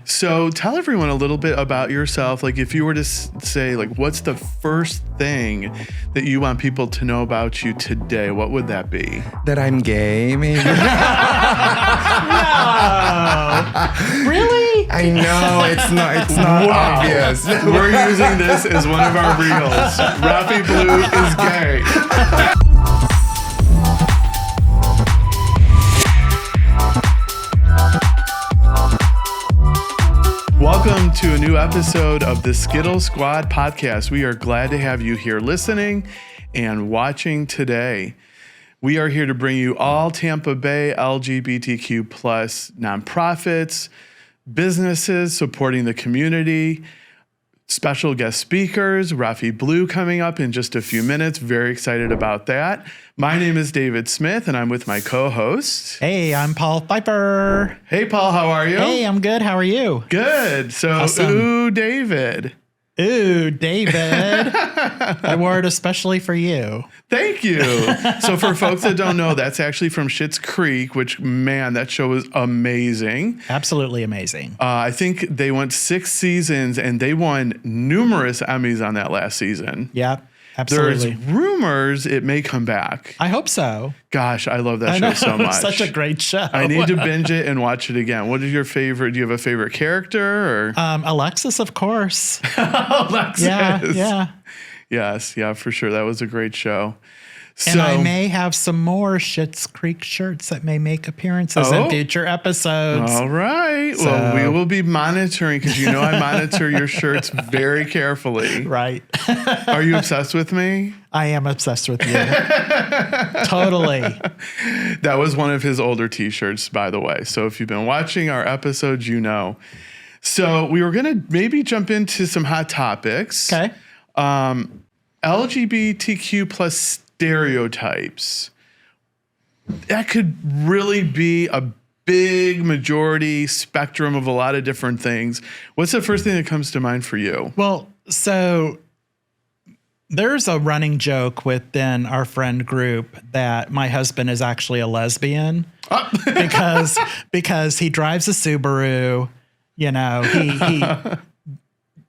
So tell everyone a little bit about yourself. Like if you were to say, like, what's the first thing that you want people to know about you today, what would that be? That I'm gay, maybe. No. Really? I know, it's not obvious. We're using this as one of our reels. Rafie Blue is gay. Welcome to a new episode of the Skittle Squad Podcast. We are glad to have you here listening and watching today. We are here to bring you all Tampa Bay LGBTQ plus nonprofits, businesses supporting the community, special guest speakers, Rafie Blue coming up in just a few minutes. Very excited about that. My name is David Smith, and I'm with my co-host. Hey, I'm Paul Pfeiffer. Hey, Paul, how are you? Hey, I'm good. How are you? Good. So, Awesome. Ooh, David. Ooh, David. I wore it especially for you. Thank you. So for folks that don't know, that's actually from Schitt's Creek, which, man, that show is amazing. Absolutely amazing. I think they went 6 seasons, and they won numerous Emmys on that last season. Yeah, absolutely. There's rumors it may come back. I hope so. Gosh, I love that show so much. It's such a great show. I need to binge it and watch it again. What is your favorite? Do you have a favorite character? Or? Alexis, of course. Alexis. Yeah. Yes, yeah, for sure. That was a great show. And I may have some more Schitt's Creek shirts that may make appearances in future episodes. All right. Well, we will be monitoring because you know I monitor your shirts very carefully. Right. Are you obsessed with me? I am obsessed with you. Totally. That was one of his older T-shirts, by the way. So if you've been watching our episodes, you know. So we were going to maybe jump into some hot topics. Okay. LGBTQ plus stereotypes. That could really be a big majority spectrum of a lot of different things. What's the first thing that comes to mind for you? Well, so there's a running joke within our friend group that my husband is actually a lesbian because he drives a Subaru. You know, he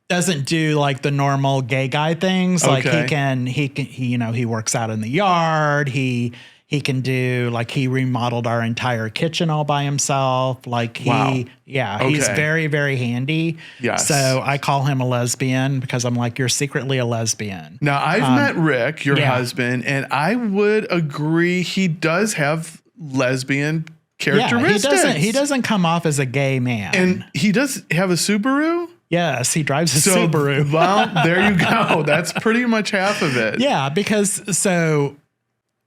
doesn't do like the normal gay guy things. Like he works out in the yard. He can do like he remodeled our entire kitchen all by himself. Like he's very, very handy. Yes. So I call him a lesbian because I'm like, you're secretly a lesbian. Now I've met Rick, your husband, and I would agree he does have lesbian characteristics. Yeah, he doesn't come off as a gay man. And he does have a Subaru? Yes, he drives a Subaru. Well, there you go. That's pretty much half of it. Yeah, because so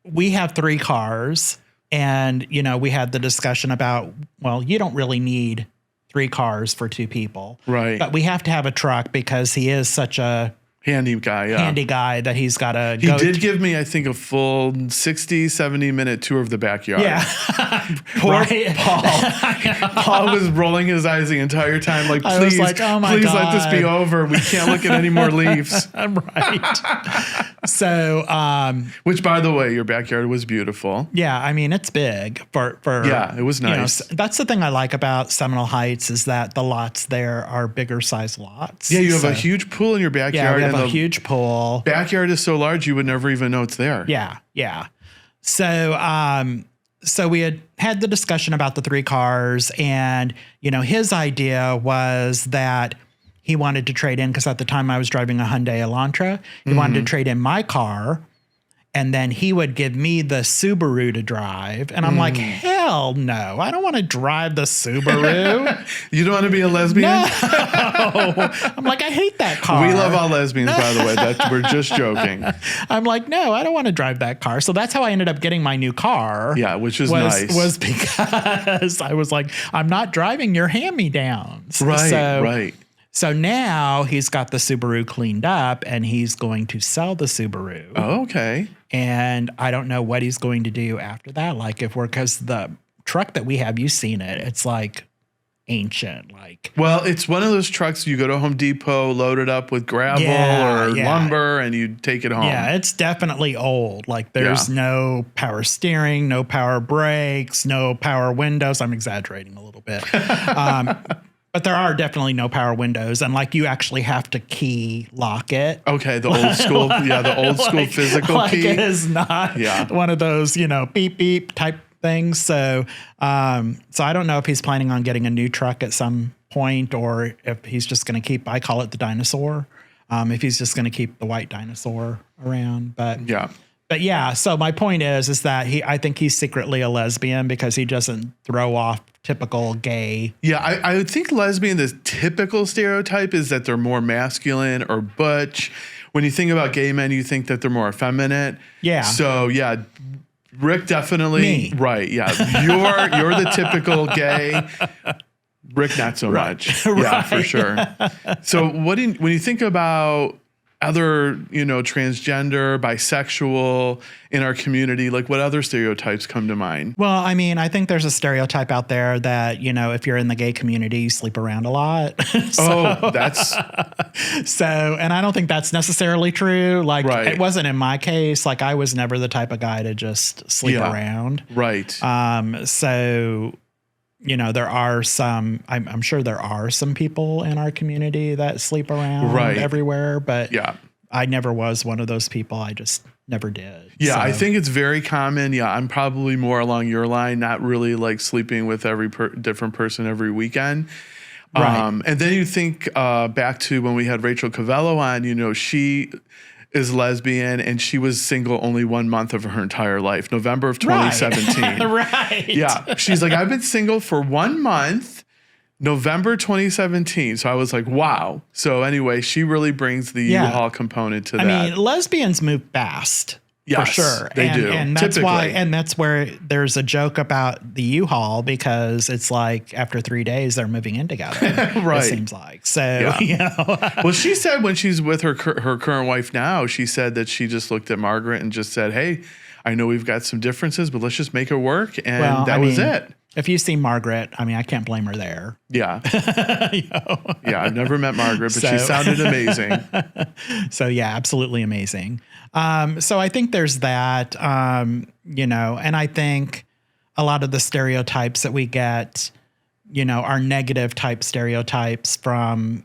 we have 3 cars and, you know, we had the discussion about, well, you don't really need 3 cars for 2 people. Right. But we have to have a truck because he is such a handy guy that he's got to go. He did give me, I think, a full 60, 70-minute tour of the backyard. Yeah. Poor Paul. Paul was rolling his eyes the entire time. Like, please, please let this be over. We can't look at any more leaves. Right. So, which, by the way, your backyard was beautiful. Yeah. I mean, it's big for yeah, it was nice. You know, that's the thing I like about Seminole Heights is that the lots there are bigger size lots. Yeah. You have a huge pool in your backyard. Yeah, we have a huge pool. Backyard is so large you would never even know it's there. Yeah, yeah. So we had the discussion about the 3 cars, and you know his idea was that he wanted to trade in because at the time I was driving a Hyundai Elantra. He wanted to trade in my car, and then he would give me the Subaru to drive. And I'm like, hell no, I don't want to drive the Subaru. You don't want to be a lesbian? No. I'm like, I hate that car. We love all lesbians, by the way. We're just joking. I'm like, no, I don't want to drive that car. So that's how I ended up getting my new car. Yeah, which is nice. Was because I was like, I'm not driving your hand-me-downs. Right. So now he's got the Subaru cleaned up and he's going to sell the Subaru. Oh, okay. And I don't know what he's going to do after that. Like because the truck that we have, you've seen it. It's like ancient. Well, it's one of those trucks you go to Home Depot, load it up with gravel or lumber, and you take it home. Yeah, it's definitely old. Like there's no power steering, no power brakes, no power windows. I'm exaggerating a little bit. But there are definitely no power windows, and like you actually have to key lock it. Okay, the old school, the old school physical key. It is not one of those, beep beep type things. So, so I don't know if he's planning on getting a new truck at some point, or if he's just going to keep. I call it the dinosaur. If he's just going to keep the white dinosaur around, but yeah. So my point is that I think he's secretly a lesbian because he doesn't throw off typical gay. Yeah, I think lesbian, the typical stereotype is that they're more masculine or butch. When you think about gay men, you think that they're more effeminate. Yeah. So yeah, Rick definitely. Me. Right. Yeah. You're the typical gay. Rick, not so much. Yeah, for sure. So when you think about other, transgender, bisexual in our community, like what other stereotypes come to mind? Well, I mean, I think there's a stereotype out there that, if you're in the gay community, you sleep around a lot. That's. So, and I don't think that's necessarily true. Like Right. It wasn't in my case. Like I was never the type of guy to just sleep around. Right. So, there are I'm sure there are some people in our community that sleep around everywhere, but I never was one of those people. I just never did. Yeah, so. I think it's very common. Yeah, I'm probably more along your line, not really like sleeping with every different person every weekend. Right. And then you think back to when we had Rachel Cavello on, she is lesbian and she was single only 1 month of her entire life, November of 2017. Right. Yeah. She's like, I've been single for 1 month, November 2017. So I was like, wow. So anyway, she really brings the U-Haul component to that. I mean, lesbians move fast. Yes, for sure. They do. And that's typically. why, and that's where there's a joke about the U-Haul because it's like after 3 days they're moving in together. Right. It seems like. So, Well, she said when she's with her current wife now, she said that she just looked at Margaret and just said, hey, I know we've got some differences, but let's just make it work. And that was it. If you see Margaret, I mean, I can't blame her there. Yeah. Yeah, I've never met Margaret, but she sounded amazing. So, yeah, absolutely amazing. So I think there's that, and I think a lot of the stereotypes that we get, are negative type stereotypes from,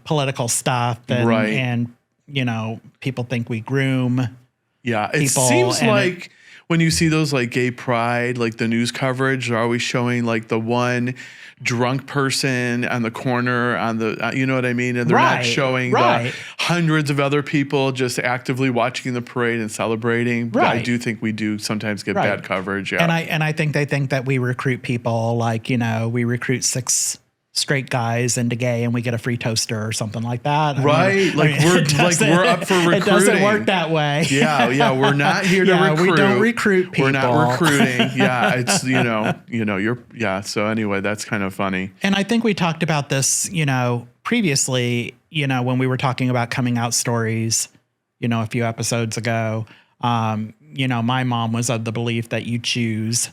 political stuff and people think we groom. Yeah, it seems like when you see those like gay pride, like the news coverage, they're always showing like the one drunk person on the corner on the, you know what I mean? And they're not showing the hundreds of other people just actively watching the parade and celebrating. But I do think we do sometimes get bad coverage. Yeah. And I think they think that we recruit people like, we recruit 6 straight guys into gay and we get a free toaster or something like that. We're up for recruiting. It doesn't work that way. Yeah. We're not here to recruit. We don't recruit people. We're not recruiting. Yeah. It's, so anyway, that's kind of funny. And I think we talked about this, previously, when we were talking about coming out stories, a few episodes ago. My mom was of the belief that you choose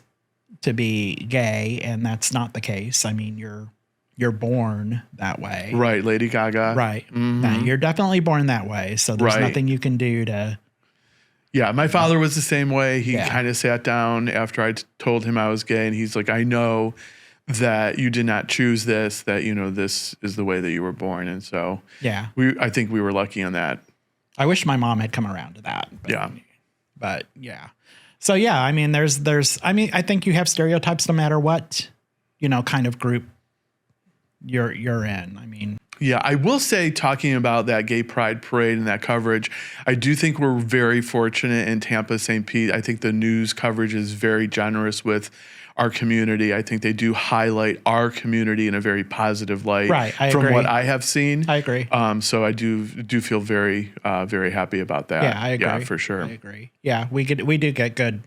to be gay, and that's not the case. I mean, you're born that way. Right, Lady Gaga. Right. Mm-hmm. You're definitely born that way. So there's nothing you can do to. Yeah, my father was the same way. He kind of sat down after I told him I was gay, and he's like, I know that you did not choose this, that, this is the way that you were born. And so I think we were lucky on that. I wish my mom had come around to that. But yeah. So yeah, I mean, I think you have stereotypes no matter what, kind of group you're in. I mean, yeah, I will say, talking about that gay pride parade and that coverage, I do think we're very fortunate in Tampa, St. Pete. I think the news coverage is very generous with our community. I think they do highlight our community in a very positive light. Right, I from agree. what I have seen. I agree. So I do feel very, very happy about that. Yeah, I agree. Yeah, for sure. I agree. Yeah, we do get good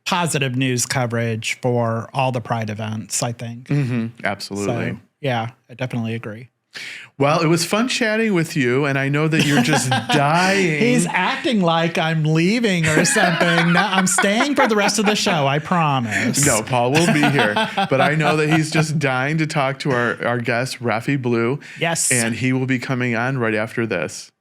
positive news coverage for all the pride events, I think. Mm-hmm, absolutely. So, yeah, I definitely agree. Well, it was fun chatting with you, and I know that you're just dying. He's acting like I'm leaving or something. No, I'm staying for the rest of the show, I promise. No, Paul will be here. But I know that he's just dying to talk to our guest, Rafie Blue. Yes. And he will be coming on right after this.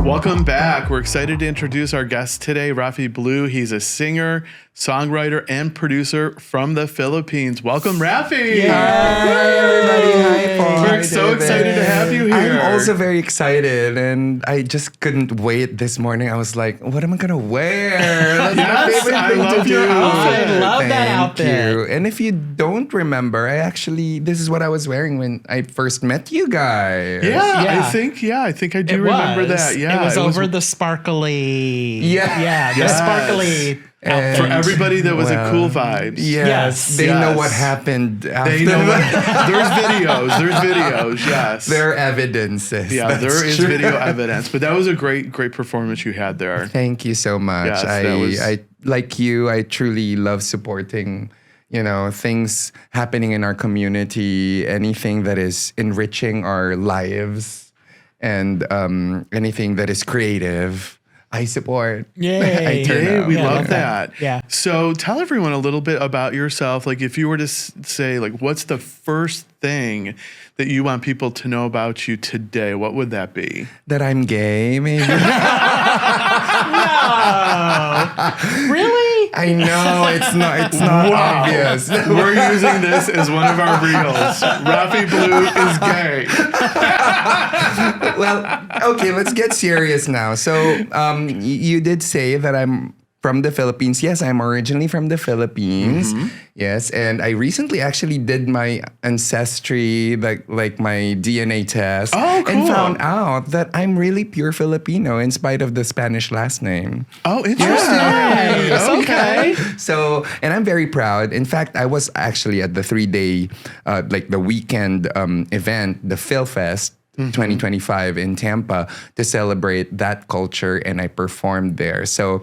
Welcome back. We're excited to introduce our guest today, Rafie Blue. He's a singer, songwriter, and producer from the Philippines. Welcome, Raffy. Hi, everybody. Hi, Paul. We're Hi, so David. excited to have you here. I'm also very excited, and I just couldn't wait this morning. I was like, what am I going to wear? That's my Yes, favorite I thing love to your do. outfit. I love that Thank outfit. you. And if you don't remember, this is what I was wearing when I first met you guys. Yeah. I think I do remember that. Yeah. It was over the sparkly. Yeah. The Yes. sparkly outfit. For everybody that was at Cool Vibes. Yes. They know what happened after They know that. There's videos, yes. There are evidences. Yeah, That's there is true. video evidence. But that was a great performance you had there. Thank you so much. Yes, that was- I like you, I truly love supporting, things happening in our community, anything that is enriching our lives, and anything that is creative. I support. Yay. I turn Hey, out. we Yeah, love love that. that. Yeah. So tell everyone a little bit about yourself. Like if you were to say, like, what's the first thing that you want people to know about you today, what would that be? That I'm gay, maybe. Really? I know it's not obvious. We're using this as one of our reels. Rafie Blue is gay. Well, okay, let's get serious now. So, you did say that I'm from the Philippines. Yes, I'm originally from the Philippines. Mm-hmm. Yes, and I recently actually did my ancestry, like my DNA test, Oh, cool. and found out that I'm really pure Filipino in spite of the Spanish last name. Oh, interesting. Nice. Okay. So, and I'm very proud. In fact, I was actually at the 3-day, the weekend event, the PhilFest 2025 in Tampa, to celebrate that culture, and I performed there. So,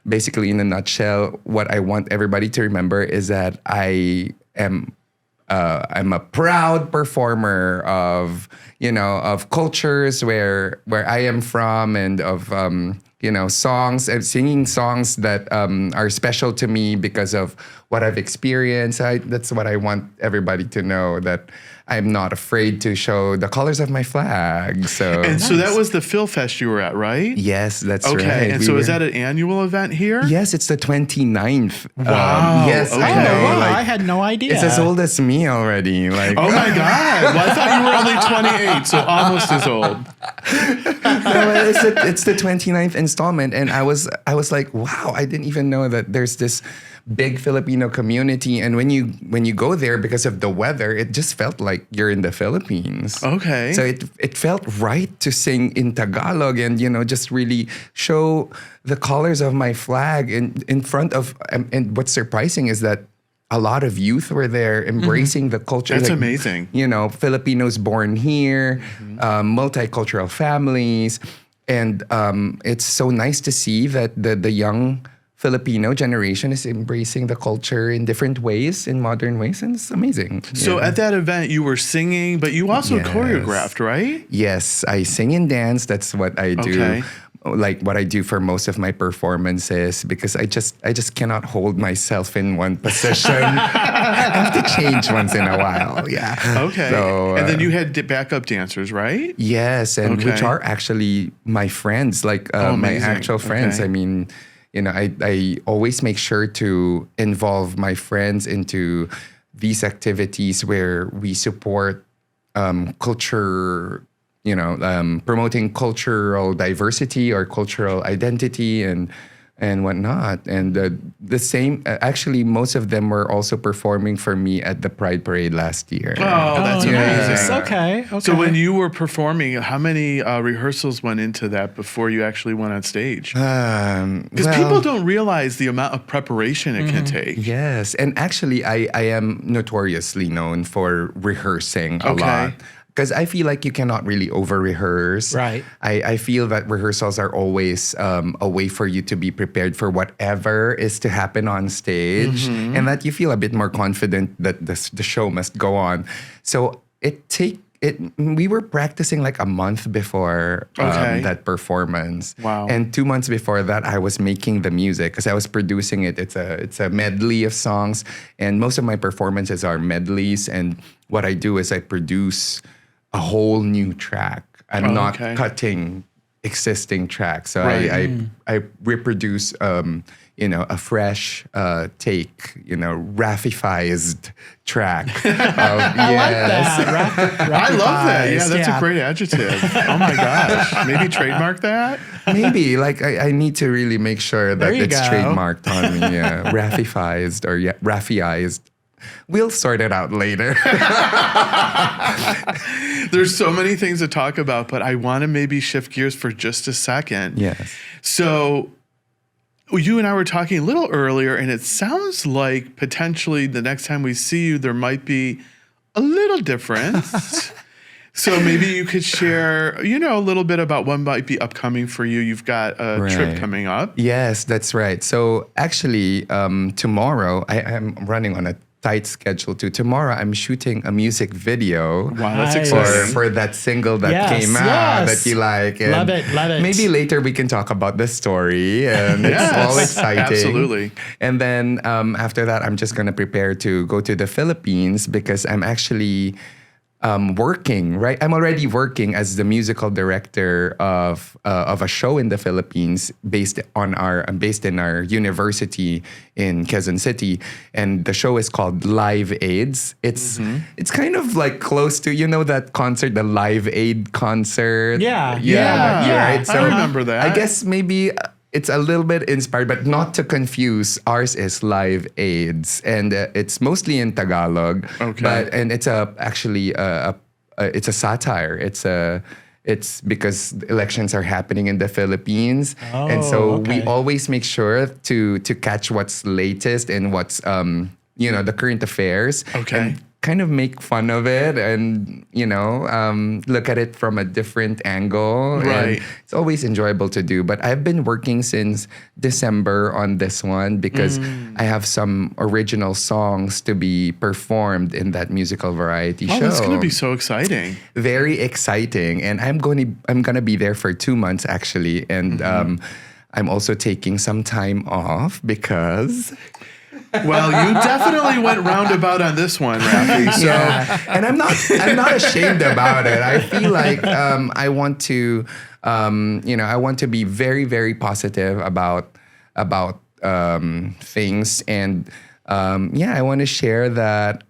basically, in a nutshell, what I want everybody to remember is that I'm a proud performer of cultures where I am from, and of songs and singing songs that are special to me because of what I've experienced. That's what I want everybody to know, that I'm not afraid to show the colors of my flag. So So that was the Phil Fest you were at, right? yes, that's right. Okay. And so is that an annual event here? Yes, it's the 29th. Wow. Yes, Okay. I Oh, know. wow, like, I had no idea. it's as old as me already. Like, Oh my God. Well, I thought you were only 28, so almost as old. no, it's the 29th installment, and I was like, wow, I didn't even know that there's this big Filipino community, and when you go there, because of the weather, it just felt like you're in the Philippines. Okay. So it felt right to sing in Tagalog, and just really show the colors of my flag in front of, and what's surprising is that a lot of youth were there embracing the culture. That's amazing. Filipinos born here, multicultural families. And it's so nice to see that the young Filipino generation is embracing the culture in different ways, in modern ways, and it's amazing. So at that event, you were singing, but you also Yes. choreographed, right? Yes, I sing and dance. That's what I do. Okay. Like what I do for most of my performances, because I just cannot hold myself in one position. I have to change once in a while. Yeah. Okay. So, and then you had backup dancers, right? yes, and which Okay. are actually my friends, like my amazing. actual friends. Okay. I mean, I always make sure to involve my friends into these activities where we support culture, promoting cultural diversity or cultural identity and whatnot. And the same, actually, most of them were also performing for me at the Pride Parade last year. Oh, that's nice. amazing. Okay. So when you were performing, how many rehearsals went into that before you actually went on stage? Because people don't realize the amount of preparation it can take. Yes, and actually, I am notoriously known for rehearsing a Okay. lot. Because I feel like you cannot really over-rehearse. Right. I feel that rehearsals are always a way for you to be prepared for whatever is to happen on stage, and that you feel a bit more confident that the show must go on. So we were practicing like a month before Okay. that performance. Wow. And 2 months before that, I was making the music because I was producing it. It's a medley of songs, and most of my performances are medleys. And what I do is I produce a whole new track. I'm not okay. cutting existing track. So Right. I reproduce a fresh take, Raffified track. I like that. I love that. Yeah, that's Yeah. a great adjective. Oh my gosh. Maybe trademark that. Maybe like I need to really make sure that There you it's go. trademarked on me. Yeah, Raffified or Raffiized. We'll sort it out later. There's so many things to talk about, but I want to maybe shift gears for just a second. Yes. So you and I were talking a little earlier, and it sounds like potentially the next time we see you, there might be a little difference. So maybe you could share, a little bit about what might be upcoming for you. You've got a trip coming up. Yes, that's right. So actually, tomorrow, I'm running on a tight schedule too. Tomorrow, I'm shooting a music video. Wow, that's Nice. exciting. For that single that Yes, came out yes. that you like. And Love it. Maybe later we can talk about the story, and it's Yes, all exciting. absolutely. And then after that, I'm just going to prepare to go to the Philippines because I'm actually working, right? I'm already working as the musical director of a show in the Philippines based in our university in Quezon City, and the show is called 𝐫𝐫𝐲. It's kind of like close to that concert, the 𝐫𝐫𝐲 concert. Yeah. Right. I remember that. I guess maybe it's a little bit inspired, but not to confuse. Ours is 𝐫𝐫𝐲, and it's mostly in Tagalog. Okay. And it's it's a satire. It's because elections are happening in the Philippines, and so we okay. always make sure to catch what's latest and what's the current affairs. Okay. And kind of make fun of it and look at it from a different angle. Right. And it's always enjoyable to do. But I've been working since December on this one because I have some original songs to be performed in that musical variety show. Oh, that's going to be so exciting. Very exciting. And I'm gonna be there for 2 months actually. And I'm also taking some time off because Well, you definitely went roundabout on this one, Raffy. So and I'm not ashamed about it. I feel like I want to be very, very positive about things, and I want to share that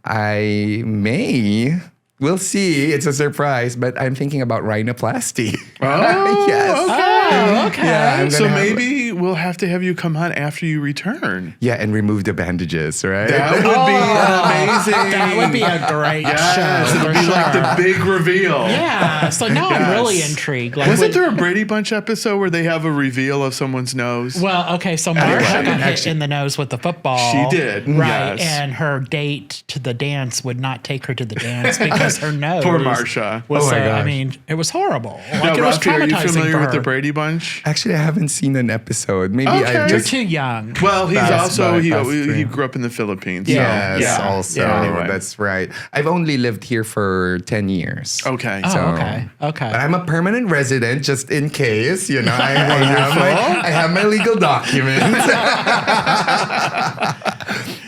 we'll see. It's a surprise, but I'm thinking about rhinoplasty. Oh, yes. Oh, okay. Yeah, so maybe we'll have to have you come on after you return. Yeah, and remove the bandages, right? That would be amazing. That would be a great Yes, show. it would for be like the sure. big reveal. Yeah. So now I'm really Yes. intrigued. Like, Wasn't there a Brady Bunch episode where they have a reveal of someone's nose? Well, okay, so Marsha Anyway. got hit in the nose with the football. She did, Right. yes. And her date to the dance would not take her to the dance because her nose. Poor Marsha. Was, Oh my I gosh. mean, it was horrible. Now, Like, it was Raffy, are you traumatizing familiar for with the her. Brady Bunch? Actually, I haven't seen an episode. Maybe Okay. I've You're just too young. Well, he's That's also, my he best grew up in the Philippines. Yeah. So, Yes, yeah. also. Yeah, anyway. That's right. I've only lived here for 10 years. Okay. Oh, So- okay. Okay. But I'm a permanent resident just in case, I have my legal documents.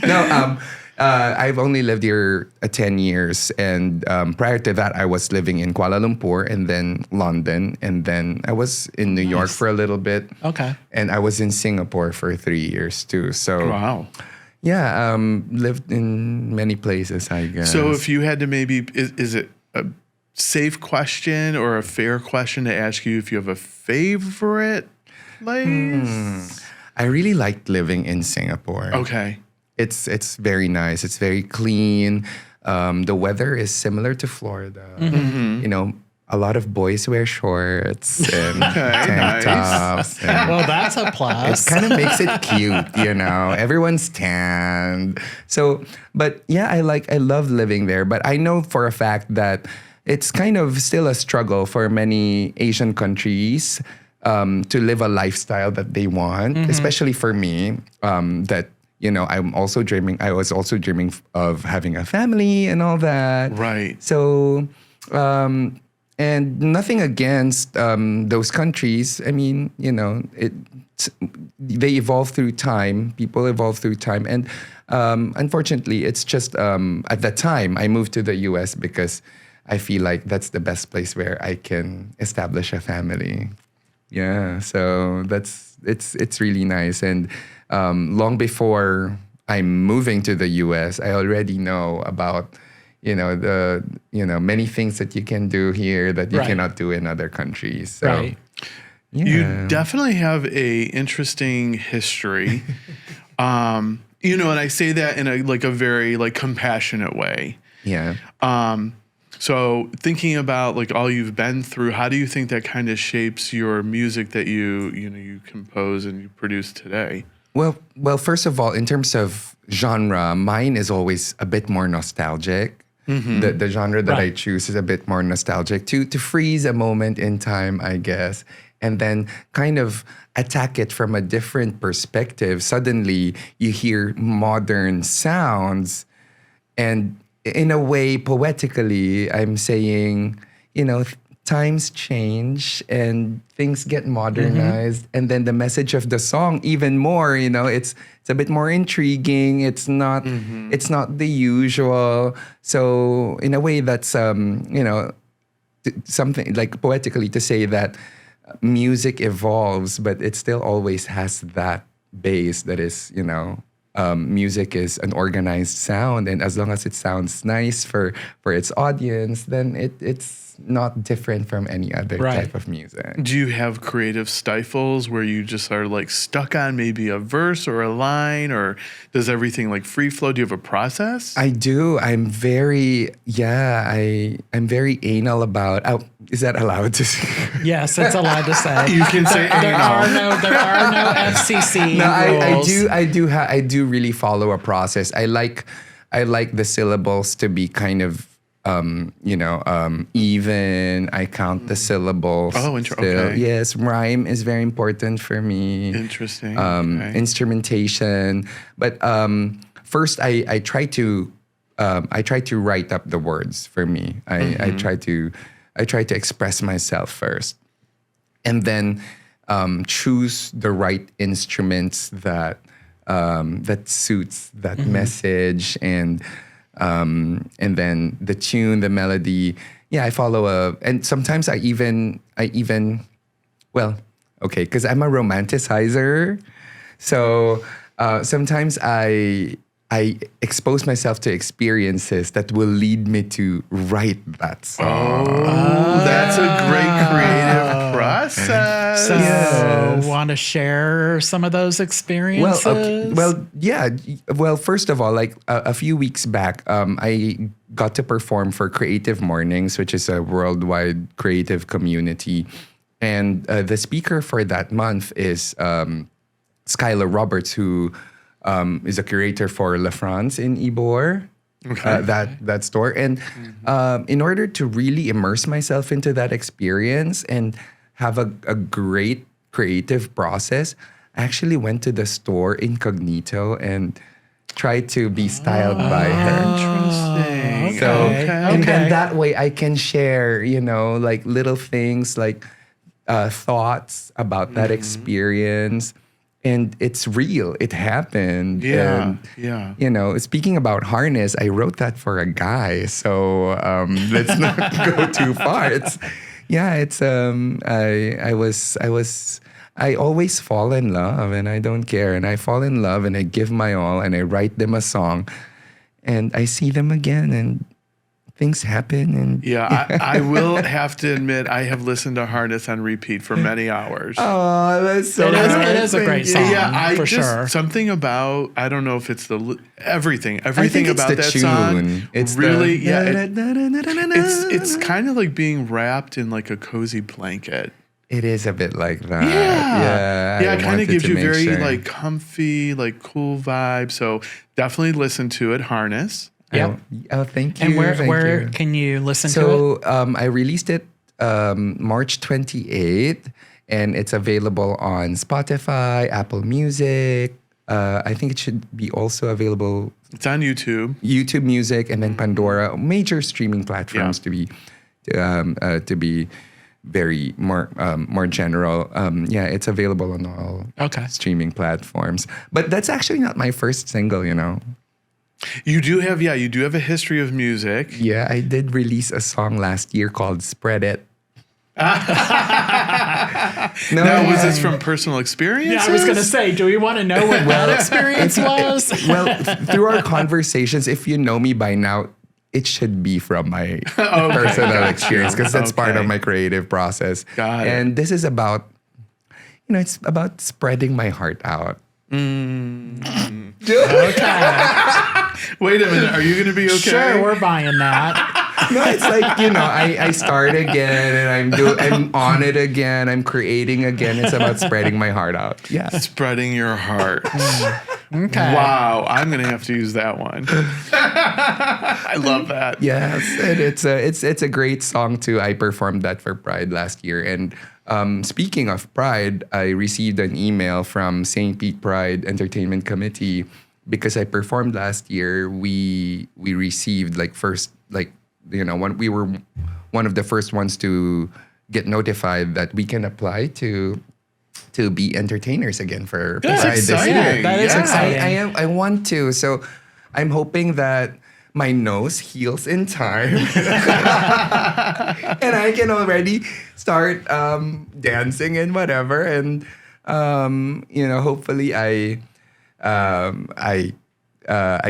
No, I've only lived here 10 years. And prior to that, I was living in Kuala Lumpur and then London. And then I was in New York for a little bit. Okay. And I was in Singapore for 3 years too. So Wow. yeah, lived in many places, I guess. So if you had to maybe, is it a safe question or a fair question to ask you if you have a favorite place? I really liked living in Singapore. Okay. It's very nice. It's very clean. The weather is similar to Florida. A lot of boys wear shorts and tank nice. tops. And Well, that's a plus. it kind of makes it cute, Everyone's tanned. So, but yeah, I love living there. But I know for a fact that it's kind of still a struggle for many Asian countries to live a lifestyle that they want, especially for me, that I was also dreaming of having a family and all that. Right. So, and nothing against those countries. I mean, they evolve through time. People evolve through time. And unfortunately, it's just at that time, I moved to the US because I feel like that's the best place where I can establish a family. Yeah, so it's really nice. And long before I'm moving to the US, I already know about many things that you can do here that you Right. cannot do in other countries. So, Right. yeah. You definitely have a interesting history. And I say that in a very like compassionate way. Yeah. So thinking about like all you've been through, how do you think that kind of shapes your music that you compose and you produce today? Well, first of all, in terms of genre, mine is always a bit more nostalgic. The genre that I Right. choose is a bit more nostalgic to freeze a moment in time, I guess, and then kind of attack it from a different perspective. Suddenly, you hear modern sounds, and in a way, poetically, I'm saying, times change and things get modernized, and then the message of the song even more. It's a bit more intriguing. It's not the usual. So in a way, that's something like poetically to say that music evolves, but it still always has that base that is, music is an organized sound, and as long as it sounds nice for its audience, then it's not different from any other Right. type of music. Do you have creative stifles where you just are like stuck on maybe a verse or a line, or does everything like free flow? Do you have a process? I do. I'm very anal about. Oh, is that allowed to say? Yes, it's allowed to say. You can say there anal. there are no FCC No, rules. I do really follow a process. I like the syllables to be kind of even. I count the syllables. Oh, still. okay. Yes, rhyme is very important for me. Interesting. Okay. Instrumentation, but first I try to write up the words for me. I try to express myself first, and then choose the right instruments that suits that message, and then the tune, the melody. Yeah, I follow and sometimes I even because I'm a romanticizer, so sometimes I expose myself to experiences that will lead me to write that song. That's a great creative process. So, Yes. want to share some of those experiences? Well, first of all, like a few weeks back, I got to perform for Creative Mornings, which is a worldwide creative community. And the speaker for that month is Skylar Roberts, who is a curator for La France in Ybor. Okay. That store. And in order to really immerse myself into that experience and have a great creative process, I actually went to the store incognito and tried to be styled by her. Interesting. So, Okay. and then that way I can share, like little things like thoughts about that experience. And it's real. It happened. Yeah. And, Yeah. speaking about harness, I wrote that for a guy. So let's not go too far. I always fall in love and I don't care. And I fall in love and I give my all and I write them a song and I see them again and things happen. And Yeah, I will have to admit, I have listened to Harness on repeat for many hours. oh, that's so It is- nice. it is a great song. Yeah, for sure. Something about, I don't know if it's everything I think it's about the that tune. song. It's really, the, it's kind of like being wrapped in like a cozy blanket. It is a bit like that. Yeah, I it kind wanted of gives to you make very sure. like comfy, like cool vibe. So definitely listen to it, Harness. Yep. Oh, thank you. And where thank you. can you listen to it? So I released it March 28th, and it's available on Spotify, Apple Music. I think it should be also available It's on YouTube. YouTube Music, and then Pandora, major streaming platforms to be very more general. It's available on all Okay. streaming platforms. But that's actually not my first single, You do have a history of music. Yeah, I did release a song last year called Spread It. No, Now, was this from personal experience? Yeah, I was going to say, do we want to know what that experience was? Well, through our conversations, if you know me by now, it should be from my personal experience because that's part of my creative process. Got it. And this is about, it's about spreading my heart out. Okay. Wait a minute. Are you going to be okay? Sure, we're buying that. No, it's like, I start again and I'm on it again. I'm creating again. It's about spreading my heart out. Yeah. Spreading your heart. Okay. Wow. I'm going to have to use that one. I love that. Yes. And it's a great song too. I performed that for Pride last year. And speaking of Pride, I received an email from St. Pete Pride Entertainment Committee because I performed last year. We received we were one of the first ones to get notified that we can apply to be entertainers again for Pride this year. exciting. That is exciting. I want to. So I'm hoping that my nose heals in time and I can already start dancing and whatever. And hopefully I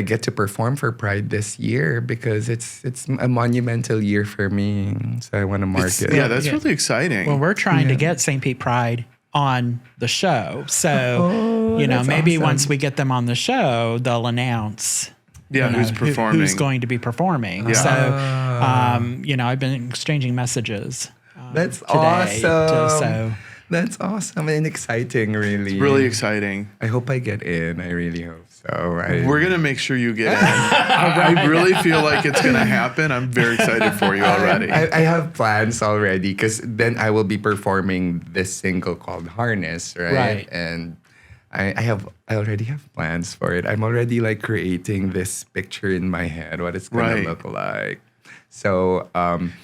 get to perform for Pride this year because it's a monumental year for me. So I want to mark it. Yeah, that's really exciting. Well, we're trying to get St. Pete Pride on the show. So, that's maybe awesome. once we get them on the show, they'll announce who's performing. who's going to be performing. Yeah. So, I've been exchanging messages. That's today awesome. That's awesome and exciting, really. It's really exciting. I hope I get in. I really hope so. We're going to make sure you get in. I really feel like it's going to happen. I'm very excited for you already. I have plans already because then I will be performing this single called Harness, right? Right. And I already have plans for it. I'm already creating this picture in my head, what it's going to look like. So,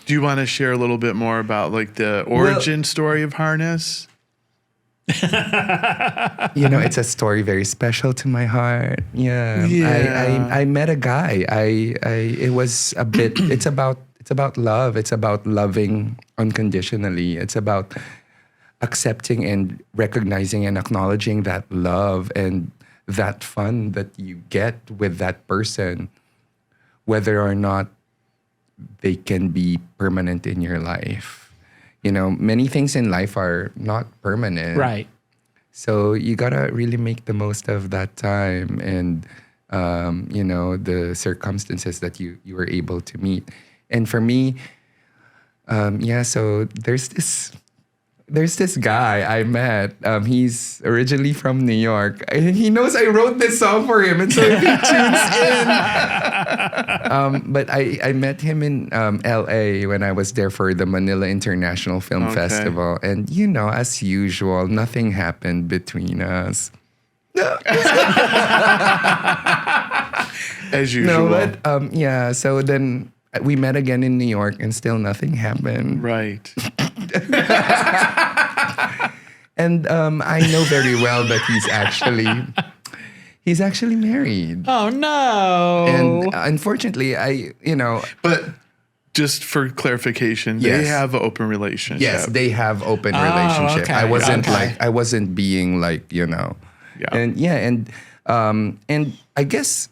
do you want to share a little bit more about the origin story of Harness? It's a story very special to my heart. Yeah. I met a guy. It was a bit. It's about love. It's about loving unconditionally. It's about accepting and recognizing and acknowledging that love and that fun that you get with that person, whether or not they can be permanent in your life. Many things in life are not permanent. Right. So you gotta really make the most of that time and, the circumstances that you were able to meet. And for me, so there's this guy I met. He's originally from New York. And he knows I wrote this song for him. And so if he tunes in. But I met him in LA when I was there for the Manila International Film Festival. And, as usual, nothing happened between us. As usual. No, but, so then we met again in New York and still nothing happened. Right. And I know very well that he's actually married. Oh, no. And unfortunately, But just for clarification, Yes. they have an open relationship. yes, they have open relationship. okay. I wasn't Okay. I wasn't being Yeah. and I guess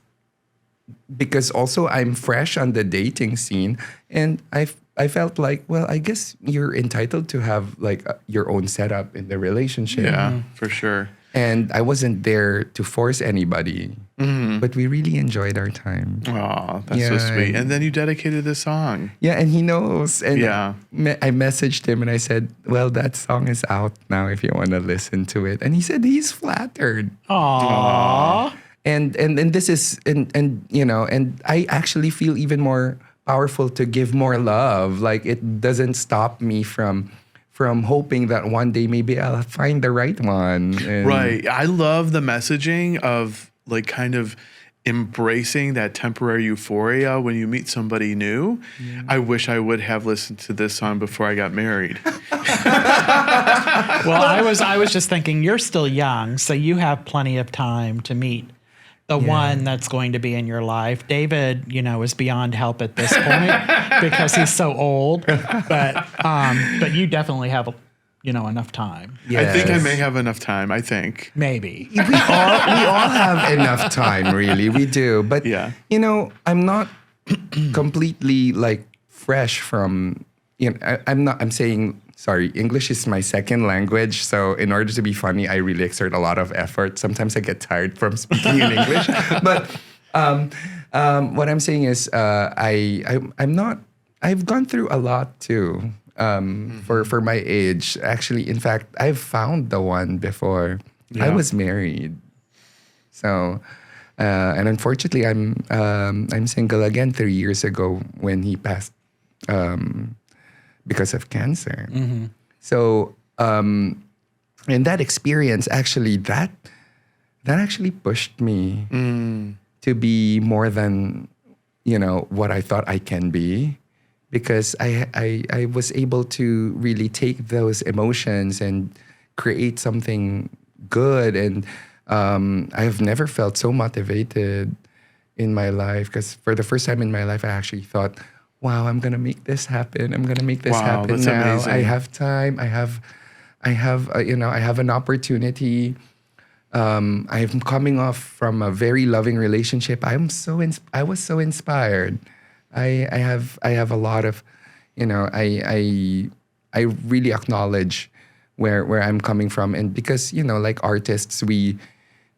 because also I'm fresh on the dating scene and I felt like, well, I guess you're entitled to have your own setup in the relationship. Yeah, for sure. And I wasn't there to force anybody, but we really enjoyed our time. Oh, that's so Yeah. sweet. And then you dedicated this song. Yeah, and he knows. And Yeah. I messaged him and I said, well, that song is out now if you want to listen to it. And he said he's flattered. Aww. And this is and I actually feel even more powerful to give more love. It doesn't stop me from hoping that one day maybe I'll find the right one. And Right. I love the messaging of kind of embracing that temporary euphoria when you meet somebody new. Yeah. I wish I would have listened to this song before I got married. Well, I was just thinking you're still young, so you have plenty of time to meet the one that's going to be in your life. David, is beyond help at this point because he's so old. But you definitely have enough time. I think I Yes. may have enough time. I think. Maybe. We all have enough time, really. We do. But, Yeah. I'm not completely like fresh from, I'm saying, sorry, English is my second language. So in order to be funny, I really exert a lot of effort. Sometimes I get tired from speaking in English. But what I'm saying is I've gone through a lot too. For my age. Actually, in fact, I've found the one before. I was married. So, and unfortunately, I'm single again 3 years ago when he passed because of cancer. So, and that experience actually that actually pushed me to be more than what I thought I can be. Because I was able to really take those emotions and create something good. And I've never felt so motivated in my life. Because for the first time in my life, I actually thought, wow, I'm going to make this happen. I'm going to make this happen that's now. amazing. I have time. I have an opportunity. I'm coming off from a very loving relationship. I was so inspired. I have a lot of, I really acknowledge where I'm coming from. And because, like artists, we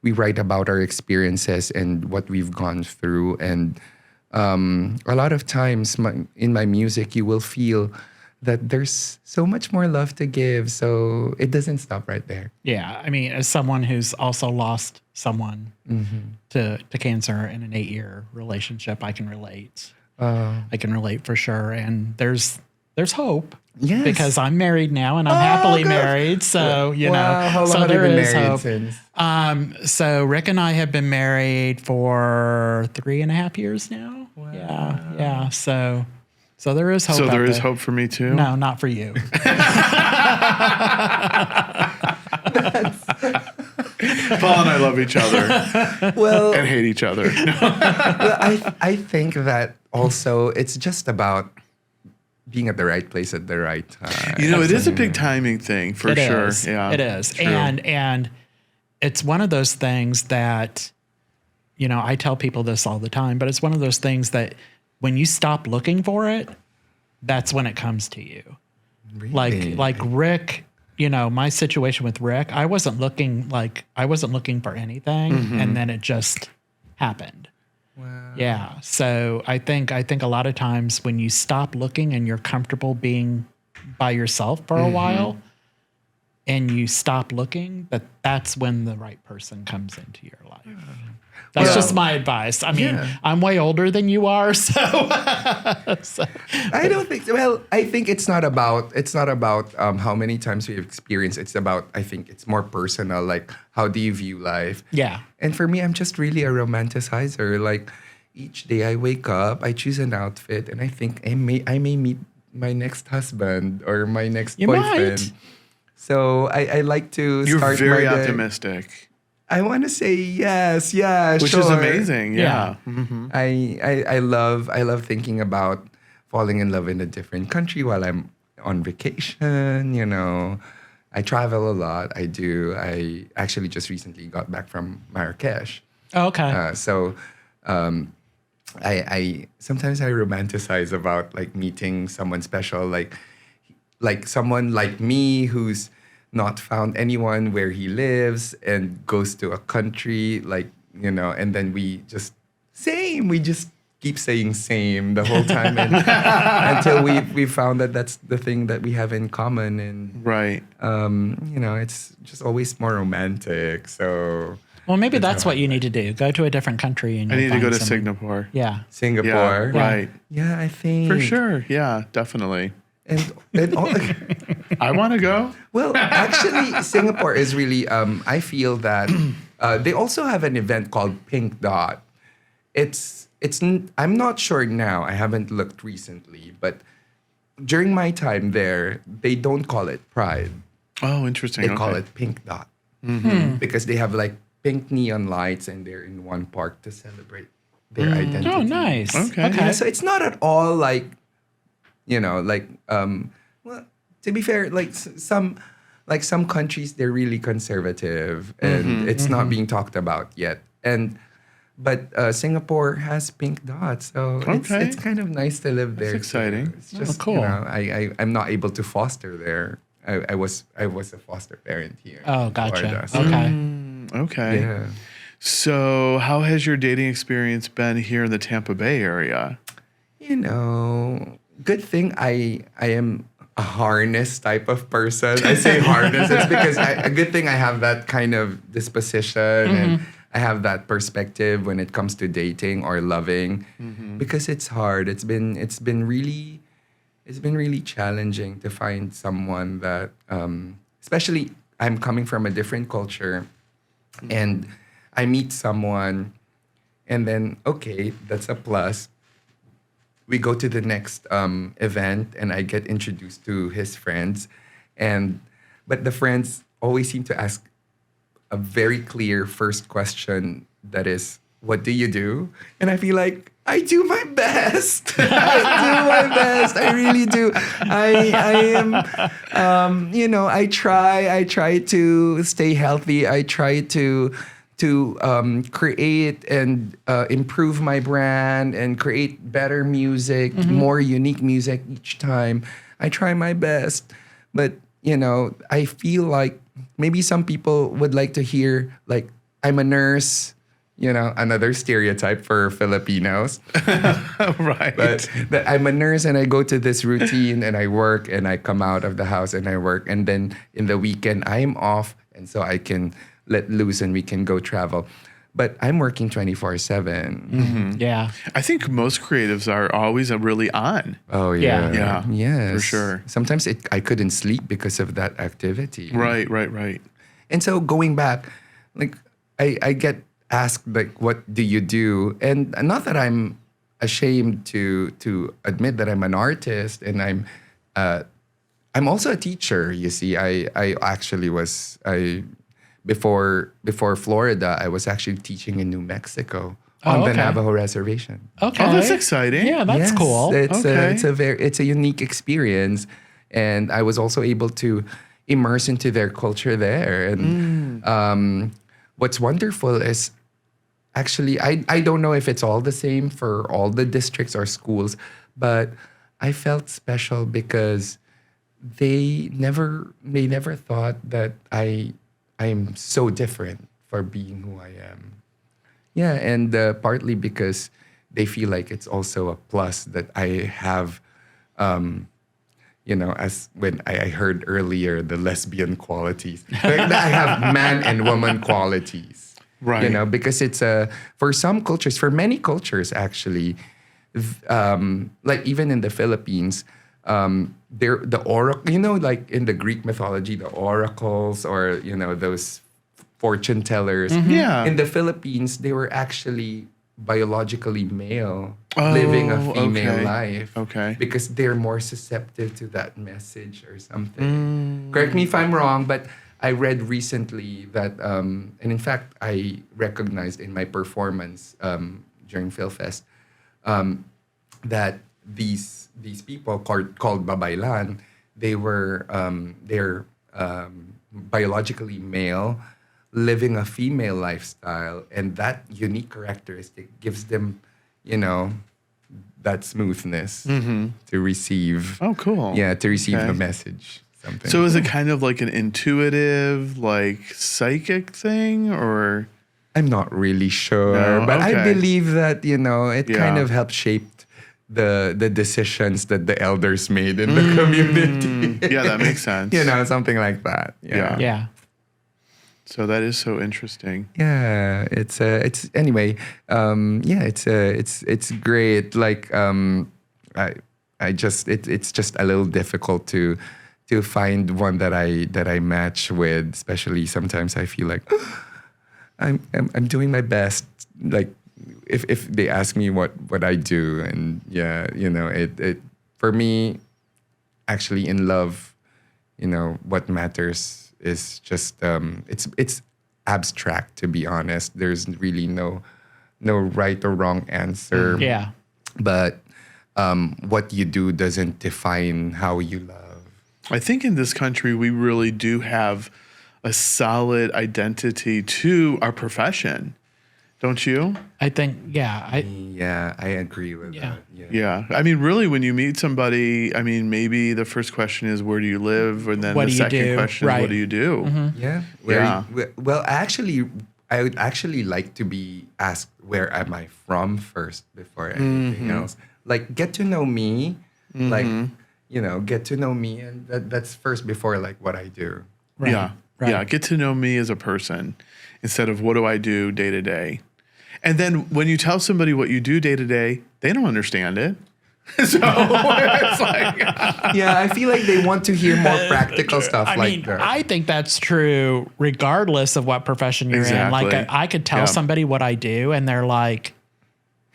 write about our experiences and what we've gone through. And a lot of times in my music, you will feel that there's so much more love to give. So it doesn't stop right there. Yeah. I mean, as someone who's also lost someone to cancer in an 8-year relationship, I can relate. I can relate for sure. And there's hope. Yes. Because I'm married now and I'm happily good. married. So, How long so have you there been is married hope. since? So Rick and I have been married for 3.5 years now. Wow. Yeah. So there is hope. So there out is there. hope for me too. No, not for you. Paul and I love each other Well, and hate each other. I think that also it's just about being at the right place at the right time. It is a big timing thing for It sure. is. Yeah, It is. true. And it's one of those things that, I tell people this all the time, but it's one of those things that when you stop looking for it, that's when it comes to you. Really? Like Rick, my situation with Rick, I wasn't looking for anything, and then it just happened. Wow. Yeah. So I think a lot of times when you stop looking and you're comfortable being by yourself for a while and you stop looking, that's when the right person comes into your life. That's just my advice. I mean, I'm way older than you are, so. I don't think. Well, I think it's not about how many times we've experienced. It's about, I think it's more personal. Like, how do you view life? Yeah. And for me, I'm just really a romanticizer. Like, each day I wake up, I choose an outfit, and I think I may meet my next husband or my next boyfriend. Might. So I like to You're start very my day. optimistic, I want to say yes, yeah, which sure. is amazing. Yeah. I love thinking about falling in love in a different country while I'm on vacation. I travel a lot. I do. I actually just recently got back from Marrakesh. Okay. I sometimes I romanticize about like meeting someone special, like someone like me who's not found anyone where he lives and goes to a country and then we just keep saying same the whole time and, until we found that that's the thing that we have in common and Right. It's just always more romantic. So Well, maybe that's what you need to do. Go to a different country and I you'll need to go find to someone. Singapore. Yeah. Singapore, Yeah, right. Yeah, I think For sure. Yeah, definitely. and all, I want to go. well, actually, Singapore is really. I feel that they also have an event called Pink Dot. I'm not sure now. I haven't looked recently, but during my time there, they don't call it Pride. Oh, interesting. They call it Pink Dot because they have like pink neon lights and they're in one park to celebrate their identity. Oh, nice. Okay. Yeah, so it's not at all like, well, to be fair, like some like some countries, they're really conservative and it's not being talked about yet. But Singapore has pink dots, so it's kind of nice to live there. That's exciting. It's just cool. You know, I'm not able to foster there. I was a foster parent here. Oh, in gotcha. Florida, so- Okay. Yeah. So, how has your dating experience been here in the Tampa Bay area? You know, good thing I am a harness type of person. I say harness, it's because a good thing I have that kind of disposition and I have that perspective when it comes to dating or loving, because it's hard. It's been really challenging to find someone that, especially I'm coming from a different culture, and I meet someone, and then okay, that's a plus. We go to the next event, and I get introduced to his friends, but the friends always seem to ask a very clear first question that is, what do you do? And I feel like I do my best. I do my best. I really do. I am, I try to stay healthy. I try to create and improve my brand and create better music, more unique music each time. I try my best. But, I feel like maybe some people would like to hear, like, I'm a nurse, another stereotype for Filipinos. Right. But I'm a nurse and I go to this routine and I work and I come out of the house and I work. And then in the weekend, I am off. And so I can let loose and we can go travel. But I'm working 24/7. Yeah. I think most creatives are always really on. Oh, yeah. Yeah. Yes. For sure. Sometimes I couldn't sleep because of that activity. Right. And so going back, like, I get asked, like, what do you do? And not that I'm ashamed to admit that I'm an artist, and I'm also a teacher, you see. I actually was... Before Florida, I was actually teaching in New Mexico on the Navajo reservation. Okay. Oh, that's exciting. Yeah, that's Yes, cool. It's a unique experience, and I was also able to immerse into their culture there. And what's wonderful is actually I don't know if it's all the same for all the districts or schools, but I felt special because they never thought that I'm so different for being who I am. Yeah, and partly because they feel like it's also a plus that I have, as when I heard earlier, the lesbian qualities. Like, I have man and woman qualities. Right. Because it's for some cultures, for many cultures actually, like even in the Philippines, the oracle, like in the Greek mythology, the oracles or, those fortune tellers. Yeah. In the Philippines, they were actually biologically male, living a female life. Okay. Because they're more susceptible to that message or something. Correct me if I'm wrong, but I read recently that, and in fact, I recognized in my performance during PhilFest that these people called babaylan, they're biologically male, living a female lifestyle, and that unique characteristic gives them, that smoothness to receive. Oh, cool. Yeah, to receive Okay. the message. Something. So is it kind of like an intuitive, like psychic thing, or? I'm not really sure, No? but I Okay. believe that it Yeah. kind of helped shape the decisions that the elders made in the community. Yeah, that makes sense. Something like that. Yeah. Yeah. So that is so interesting. Yeah, it's anyway. It's great. Like it's just a little difficult to find one that I match with. Especially sometimes I feel like I'm doing my best. Like if they ask me what I do, and it for me, actually in love, what matters is just it's abstract, to be honest. There's really no right or wrong answer. Yeah. But what you do doesn't define how you love. I think in this country, we really do have a solid identity to our profession. Don't you? I think, Yeah, I agree with that. Yeah. I mean, really, when you meet somebody, I mean, maybe the first question is, where do you live? And then What the do you second do? question is, Right. what do you do? Yeah. Well, actually, I would actually like to be asked, where am I from first before anything else? Like, get to know me. Like, get to know me. And that's first before, like, what I do. Right. Yeah. Right. Yeah. Get to know me as a person instead of what do I do day to day. And then when you tell somebody what you do day to day, they don't understand it. So it's like, Yeah, I feel like they want to hear more practical stuff that. I think that's true regardless of what profession you're in. Like, Exactly. I could tell somebody what I do, and they're like,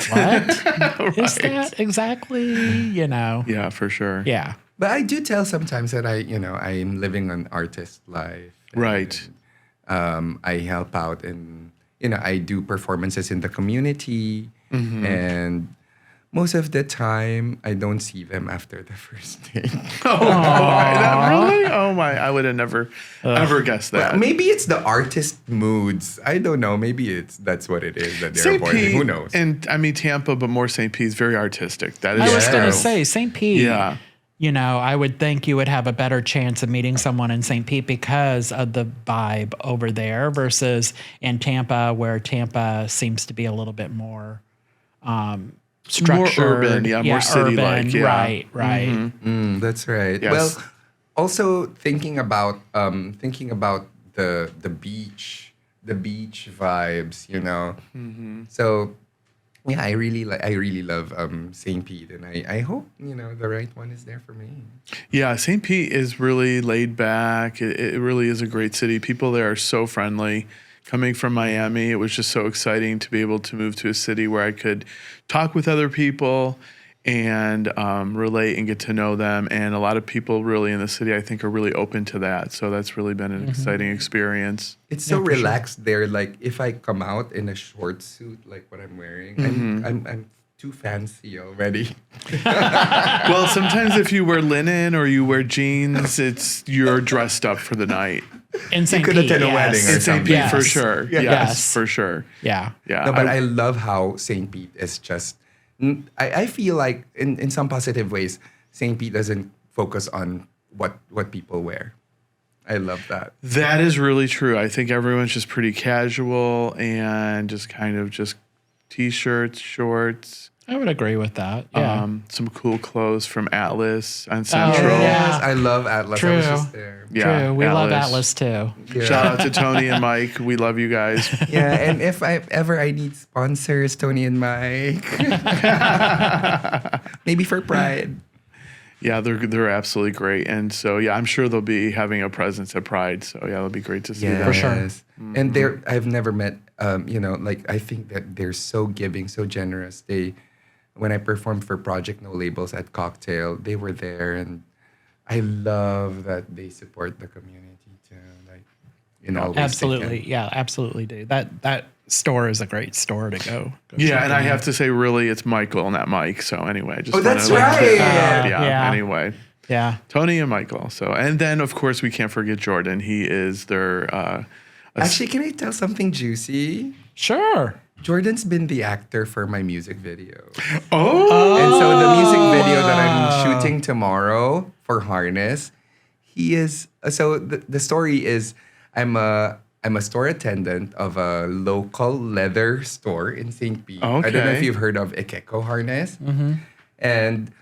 what is that exactly? yeah, for sure. Yeah. But I do tell sometimes that I'm living an artist life. Right. I help out and, I do performances in the community. And most of the time, I don't see them after the first day. Really? Oh my! I would have never ever guessed that. Well, maybe it's the artist moods. I don't know. Maybe that's what it is that they're St. avoiding. Pete, Who knows? and I mean Tampa, but more St. Pete is very artistic. That is I was true. going to say, St. Pete, Yeah. I would think you would have a better chance of meeting someone in St. Pete because of the vibe over there versus in Tampa, where Tampa seems to be a little bit more structured. More urban, more city-like. urban, Yeah. Right. That's right. Yes. Well, also thinking about the beach vibes. So yeah, I really love St. Pete, and I hope the right one is there for me. Yeah, St. Pete is really laid back. It really is a great city. People there are so friendly. Coming from Miami, it was just so exciting to be able to move to a city where I could talk with other people and relate and get to know them. And a lot of people really in the city, I think, are really open to that. So that's really been an exciting experience. It's so relaxed there. Like, if I come out in a short suit, like what I'm wearing, I'm too fancy already. Well, sometimes if you wear linen or you wear jeans, you're dressed up for the night. In St. could Pete, attend a wedding or In St. Pete, for Yes. sure. Yes. Yes, for sure. Yeah. Yeah. No, but I love how St. Pete is just. I feel like in some positive ways, St. Pete doesn't focus on what people wear. I love that. That is really true. I think everyone's just pretty casual and just kind of just t-shirts, shorts. I would agree with that. Yeah. Some cool clothes from Atlas on Central. yeah. Yes, I love Atlas. I was True. just there. Yeah, True. We love Atlas too. Yeah. Shout out to Tony and Mike. We love you guys. Yeah, and if I need sponsors, Tony and Mike, maybe for Pride. Yeah, they're absolutely great. And so, yeah, I'm sure they'll be having a presence at Pride. So, yeah, it'll be great to see them. For sure. Yes. And I've never met, like, I think that they're so giving, so generous. When I performed for Project No Labels at Cocktail, they were there, and I love that they support the community too. Like, all ways they Absolutely. can. Yeah, absolutely do. That store is a great store to go Yeah, check and I out. have to say, really, it's Michael, not Mike. So, anyway, I just Oh, that's wanna, right. Yeah, anyway. Yeah. Tony and Michael. So, and then, of course, we can't forget Jordan. He is their... Actually, can I tell something juicy? Sure. Jordan's been the actor for my music video. Oh! And so the music video that I'm shooting tomorrow for Harness, he is. So the story is, I'm a store attendant of a local leather store in St. Pete. I don't know if Okay. you've heard of 𝐿GBTQ Harness. And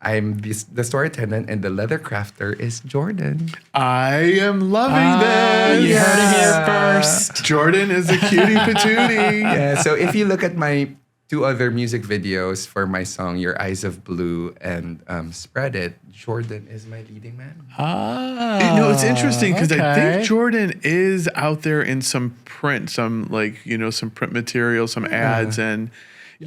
I'm the store attendant, and the leather crafter is Jordan. I am loving this. You heard it here first. Jordan is a cutie patootie. Yeah, so if you look at my 2 other music videos for my song Your Eyes of Blue and Spread It, Jordan is my leading man. It's interesting because I okay. think Jordan is out there in some print, some print material, some ads, and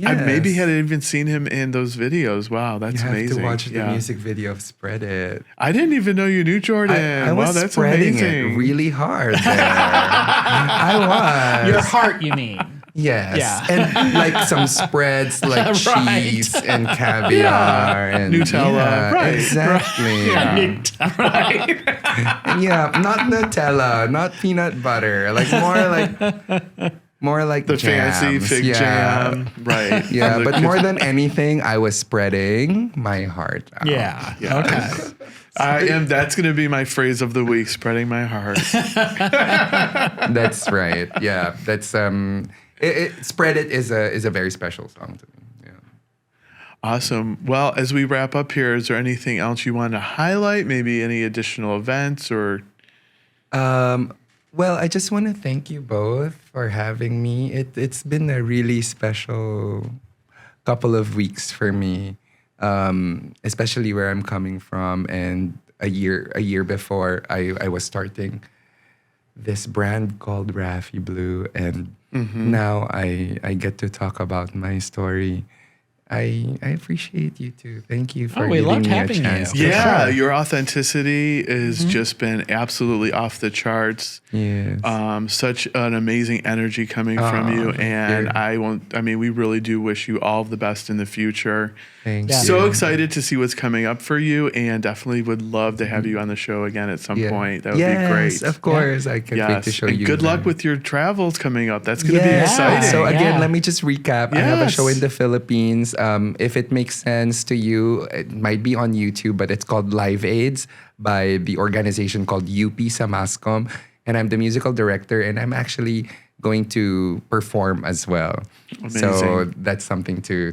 I maybe Yes. had even seen him in those videos. Wow, that's You have amazing. to watch the Yeah. music video of Spread It. I didn't even know you knew Jordan. I was wow, that's spreading amazing. it really hard there. I was. Your heart, you mean? Yes. Yeah. And like some spreads like Right. cheese and caviar and Nutella. Yeah, Right. Exactly. Right. Yeah, not Nutella, not peanut butter. Like more like The fancy jams. fig jam. Right. Yeah, The but more than anything, I was spreading my heart out. Yeah. Yeah. Okay. That's going to be my phrase of the week, spreading my heart. That's right. Yeah, that's Spread It is a very special song to me. Yeah. Awesome. Well, as we wrap up here, is there anything else you want to highlight? Maybe any additional events or? Well, I just want to thank you both for having me. It's been a really special couple of weeks for me, especially where I'm coming from. And a year before, I was starting this brand called Rafie Blue, and now I get to talk about my story. I appreciate you too. Thank you for we giving loved me a having chance. you. Yeah, sure. your authenticity has just been absolutely off the charts. Yes. Such an amazing energy coming from you, and we really do wish you all the best in the future. Thank Yeah. you. So excited to see what's coming up for you, and definitely would love to have you on the show again at some point. That would be great. Yes, of course. I can't wait to show and you. good luck that. with your travels coming up. That's going to be Yes. exciting. So again, Yeah. let me just recap. I have a show Yes. in the Philippines. If it makes sense to you, it might be on YouTube, but it's called Live-AIDS by the organization called 𝐿GBTQ. And I'm the musical director, and I'm actually going to perform as well. So Amazing. that's something to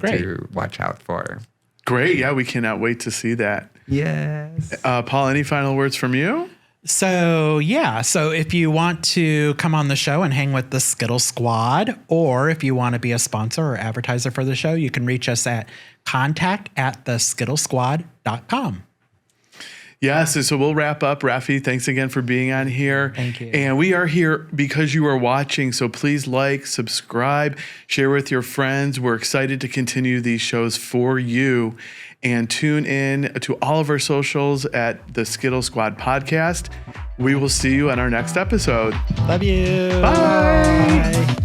watch out for. Great. Yeah, we cannot wait to see that. Yes. Paul, any final words from you? So if you want to come on the show and hang with the Skittle Squad, or if you want to be a sponsor or advertiser for the show, you can reach us at contact@theskittlesquad.com. Yes, so we'll wrap up. Raffy, thanks again for being on here. Thank you. And we are here because you are watching, so please like, subscribe, share with your friends. We're excited to continue these shows for you. And tune in to all of our socials at the Skittle Squad Podcast. We will see you on our next episode. Love you. Bye. Bye.